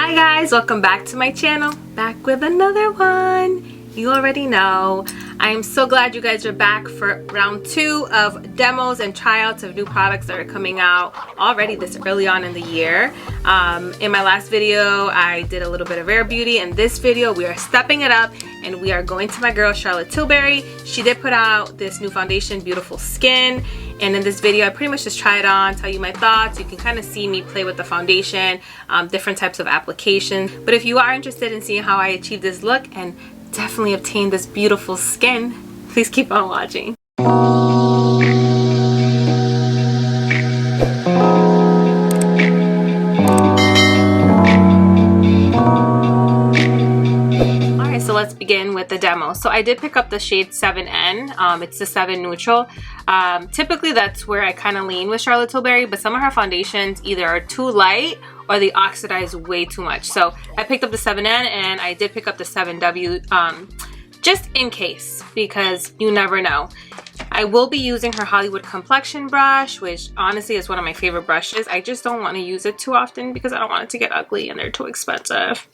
Hi guys, welcome back to my channel. Back with another one. You already know. I am so glad you guys are back for round 2 of demos and tryouts of new products that are coming out already this early on in the year. In my last video, I did a little bit of Rare Beauty. In this video, we are stepping it up and we are going to my girl, Charlotte Tilbury. She did put out this new foundation, Beautiful Skin. And in this video, I pretty much just try it on, tell you my thoughts. You can kind of see me play with the foundation, different types of applications. But if you are interested in seeing how I achieve this look and definitely obtain this beautiful skin, please keep on watching. Alright, so let's begin with the demo. So I did pick up the shade 7N. It's the 7 Neutral. Typically that's where I kind of lean with Charlotte Tilbury, but some of her foundations either are too light or they oxidize way too much. So I picked up the 7N and I did pick up the 7W just in case, because you never know. I will be using her Hollywood complexion brush, which honestly is one of my favorite brushes. I just don't want to use it too often because I don't want it to get ugly and they're too expensive.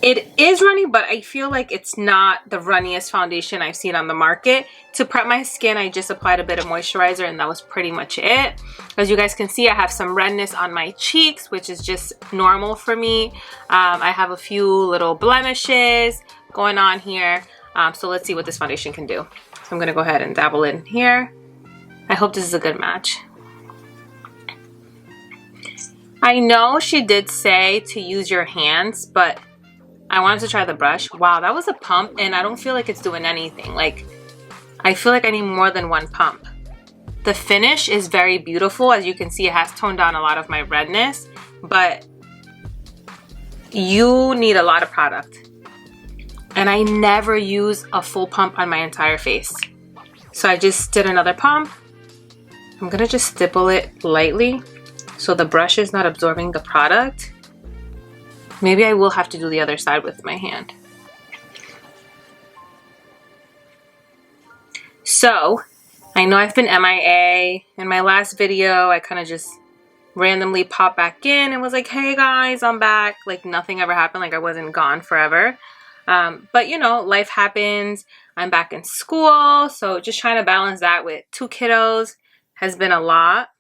It is runny, but I feel like it's not the runniest foundation I've seen on the market. To prep my skin, I just applied a bit of moisturizer and that was pretty much it. As you guys can see, I have some redness on my cheeks, which is just normal for me. I have a few little blemishes going on here. So let's see what this foundation can do. So I'm gonna go ahead and dabble in here. I hope this is a good match. I know she did say to use your hands, but I wanted to try the brush. Wow, that was a pump and I don't feel like it's doing anything. Like, I feel like I need more than one pump. The finish is very beautiful. As you can see, it has toned down a lot of my redness, but you need a lot of product. And I never use a full pump on my entire face. So I just did another pump. I'm gonna just stipple it lightly so the brush is not absorbing the product. Maybe I will have to do the other side with my hand. So, I know I've been MIA. In my last video, I kind of just randomly popped back in and was like, hey guys, I'm back. Like nothing ever happened, like I wasn't gone forever. But you know, life happens. I'm back in school, so just trying to balance that with 2 kiddos has been a lot.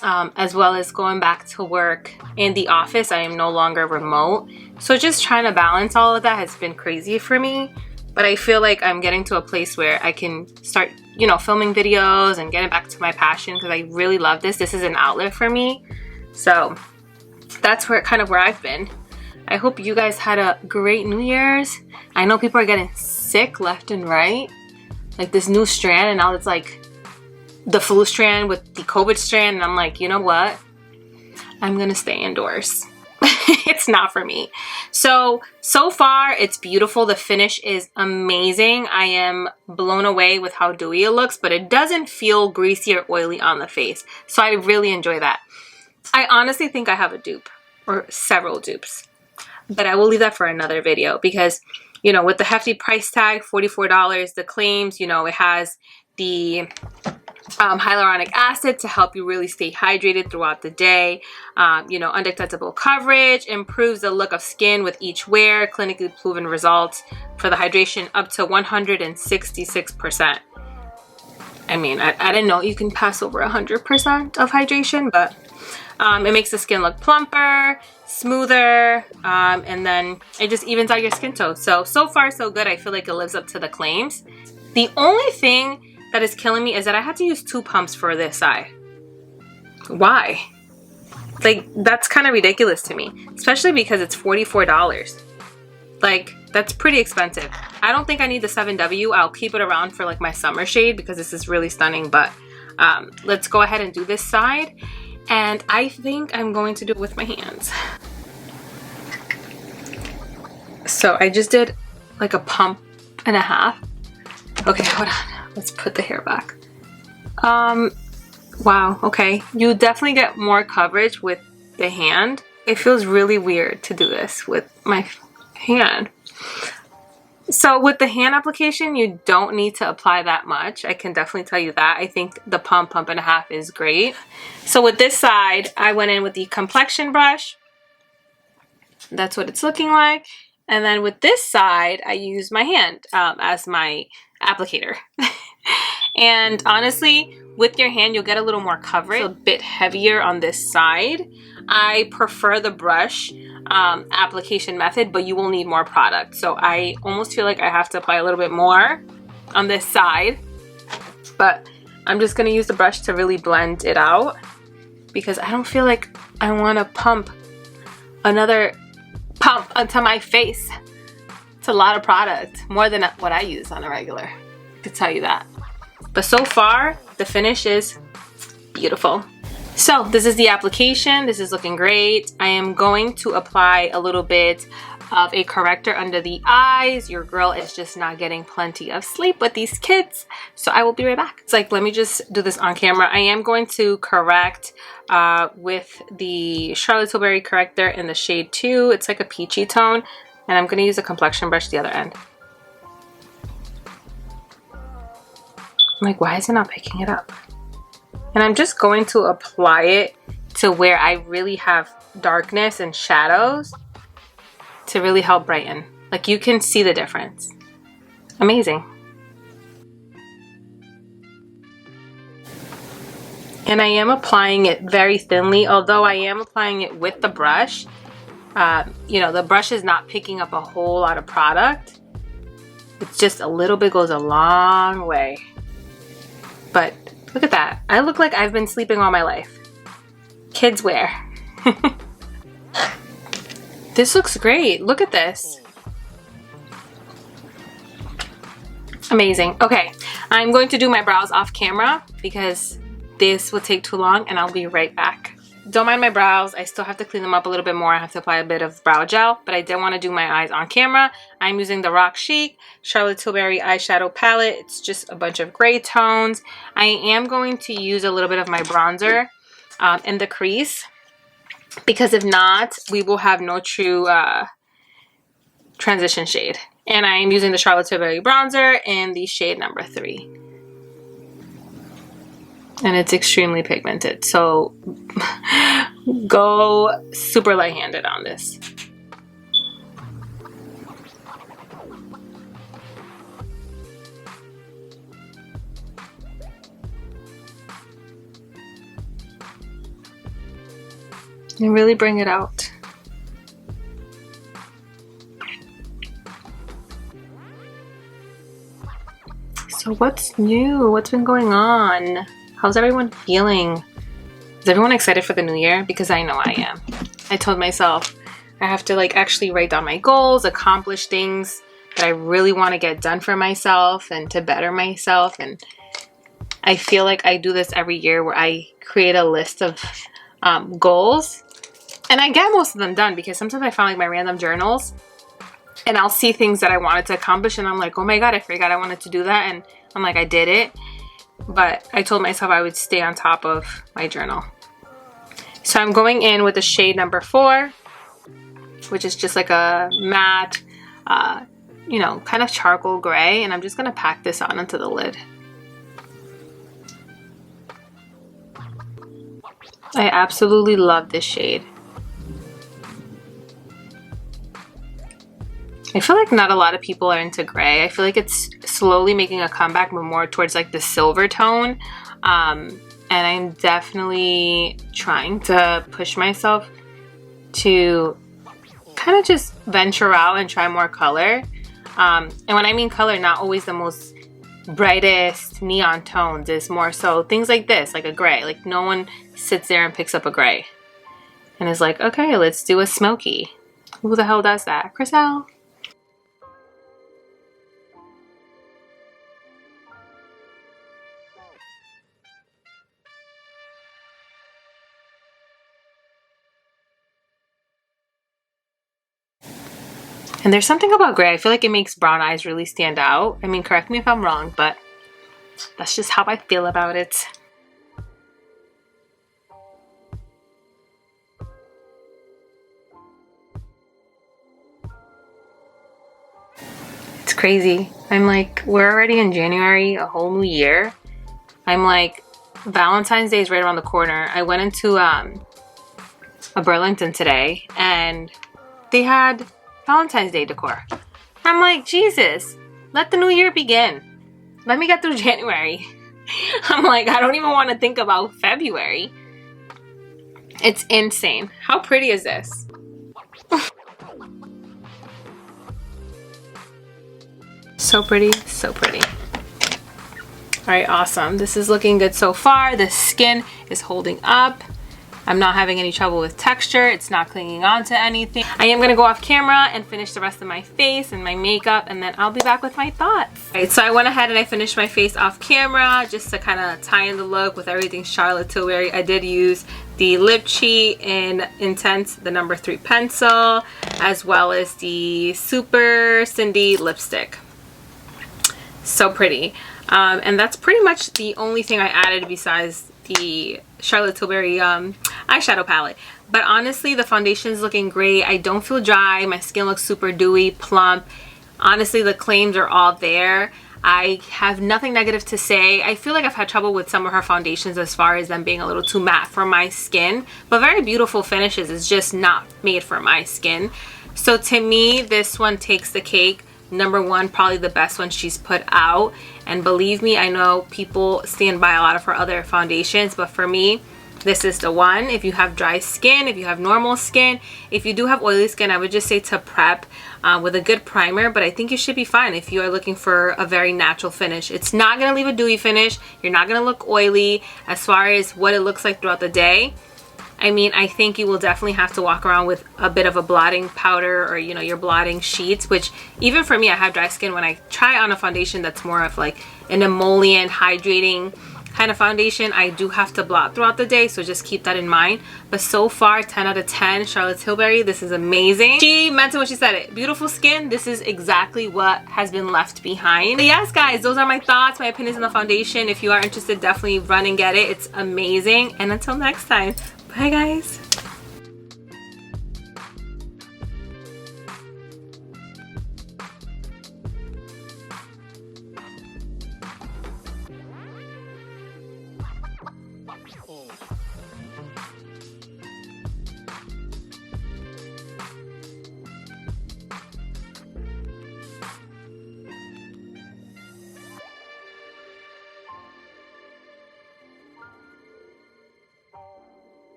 As well as going back to work in the office. I am no longer remote. So just trying to balance all of that has been crazy for me. But I feel like I'm getting to a place where I can start, you know, filming videos and getting back to my passion because I really love this. This is an outlet for me. So that's where kind of where I've been. I hope you guys had a great New Year's. I know people are getting sick left and right. Like this new strand, and now it's like the flu strand with the COVID strand, and I'm like, you know what? I'm gonna stay indoors. It's not for me. So far it's beautiful. The finish is amazing. I am blown away with how dewy it looks, but it doesn't feel greasy or oily on the face. So I really enjoy that. I honestly think I have a dupe or several dupes, but I will leave that for another video because, you know, with the hefty price tag, $44, the claims, you know, it has the hyaluronic acid to help you really stay hydrated throughout the day. You know, undetectable coverage, improves the look of skin with each wear, clinically proven results for the hydration up to 166%. I mean, I didn't know you can pass over 100% of hydration, but it makes the skin look plumper, smoother, and then it just evens out your skin tone. So far so good. I feel like it lives up to the claims. The only thing that is killing me is that I had to use 2 pumps for this eye. Why? Like, that's kind of ridiculous to me, especially because it's $44. Like, that's pretty expensive. I don't think I need the 7W. I'll keep it around for like my summer shade because this is really stunning, but let's go ahead and do this side. And I think I'm going to do it with my hands. So I just did like a pump and a half. Okay, hold on. Let's put the hair back. Wow, okay. You definitely get more coverage with the hand. It feels really weird to do this with my hand. So with the hand application, you don't need to apply that much. I can definitely tell you that. I think the pump and a half is great. So with this side, I went in with the complexion brush. That's what it's looking like. And then with this side, I use my hand as my applicator. And honestly, with your hand, you'll get a little more coverage, a bit heavier on this side. I prefer the brush application method, but you will need more product. So I almost feel like I have to apply a little bit more on this side, but I'm just gonna use the brush to really blend it out because I don't feel like I wanna pump another pump onto my face. It's a lot of product, more than what I use on a regular, I can tell you that. But so far, the finish is beautiful. So this is the application. This is looking great. I am going to apply a little bit of a corrector under the eyes. Your girl is just not getting plenty of sleep with these kids. So I will be right back. It's like, let me just do this on camera. I am going to correct with the Charlotte Tilbury corrector in the shade 2. It's like a peachy tone. And I'm going to use a complexion brush the other end. I'm like, why is it not picking it up? And I'm just going to apply it to where I really have darkness and shadows to really help brighten. Like, you can see the difference. Amazing. And I am applying it very thinly, although I am applying it with the brush. You know, the brush is not picking up a whole lot of product. It's just a little bit goes a long way. But look at that. I look like I've been sleeping all my life. Kids wear. This looks great. Look at this. Amazing. Okay, I'm going to do my brows off camera because this will take too long and I'll be right back. Don't mind my brows. I still have to clean them up a little bit more. I have to apply a bit of brow gel, but I did want to do my eyes on camera. I'm using the Rock Chic Charlotte Tilbury eyeshadow palette. It's just a bunch of gray tones. I am going to use a little bit of my bronzer in the crease because if not, we will have no true transition shade. And I am using the Charlotte Tilbury bronzer in the shade number 3. And it's extremely pigmented, so go super light-handed on this. And really bring it out. So what's new? What's been going on? How's everyone feeling? Is everyone excited for the new year? Because I know I am. I told myself I have to like actually write down my goals, accomplish things that I really want to get done for myself and to better myself. And I feel like I do this every year where I create a list of goals. And I get most of them done because sometimes I find like my random journals and I'll see things that I wanted to accomplish and I'm like, oh my God, I forgot I wanted to do that. And I'm like, I did it. But I told myself I would stay on top of my journal. So I'm going in with the shade number 4, which is just like a matte, you know, kind of charcoal gray. And I'm just going to pack this on onto the lid. I absolutely love this shade. I feel like not a lot of people are into gray. I feel like it's slowly making a comeback, but more towards like the silver tone. And I'm definitely trying to push myself to kind of just venture out and try more color. And when I mean color, not always the most brightest neon tones. It's more so things like this, like a gray. Like no one sits there and picks up a gray and is like, okay, let's do a smoky. Who the hell does that? Crisellxo. And there's something about gray. I feel like it makes brown eyes really stand out. I mean, correct me if I'm wrong, but that's just how I feel about it. It's crazy. I'm like, we're already in January, a whole new year. I'm like, Valentine's Day is right around the corner. I went into a Burlington today and they had Valentine's Day decor. I'm like, Jesus, let the new year begin. Let me get through January. I'm like, I don't even want to think about February. It's insane. How pretty is this? So pretty, so pretty. All right, awesome. This is looking good so far. The skin is holding up. I'm not having any trouble with texture. It's not clinging on to anything. I am gonna go off camera and finish the rest of my face and my makeup, and then I'll be back with my thoughts. All right, so I went ahead and I finished my face off camera just to kind of tie in the look with everything Charlotte Tilbury. I did use the Lip Cheat in Intense, the number 3 pencil, as well as the Super Cindy lipstick. So pretty. And that's pretty much the only thing I added besides the Charlotte Tilbury eyeshadow palette. But honestly, the foundation is looking great. I don't feel dry. My skin looks super dewy, plump. Honestly, the claims are all there. I have nothing negative to say. I feel like I've had trouble with some of her foundations as far as them being a little too matte for my skin. But very beautiful finishes. It's just not made for my skin. So to me, this one takes the cake. Number 1, probably the best one she's put out. And believe me, I know people stand by a lot of her other foundations, but for me, this is the one. If you have dry skin, if you have normal skin, if you do have oily skin, I would just say to prep with a good primer, but I think you should be fine if you are looking for a very natural finish. It's not going to leave a dewy finish. You're not going to look oily. As far as what it looks like throughout the day, I mean, I think you will definitely have to walk around with a bit of a blotting powder or, you know, your blotting sheets, which even for me, I have dry skin. When I try on a foundation that's more of like an emollient, hydrating kind of foundation, I do have to blot throughout the day, so just keep that in mind. But so far, 10 out of 10, Charlotte Tilbury, this is amazing. She meant it when she said it. Beautiful skin, this is exactly what has been left behind. But yes, guys, those are my thoughts, my opinions on the foundation. If you are interested, definitely run and get it. It's amazing. And until next time, bye guys.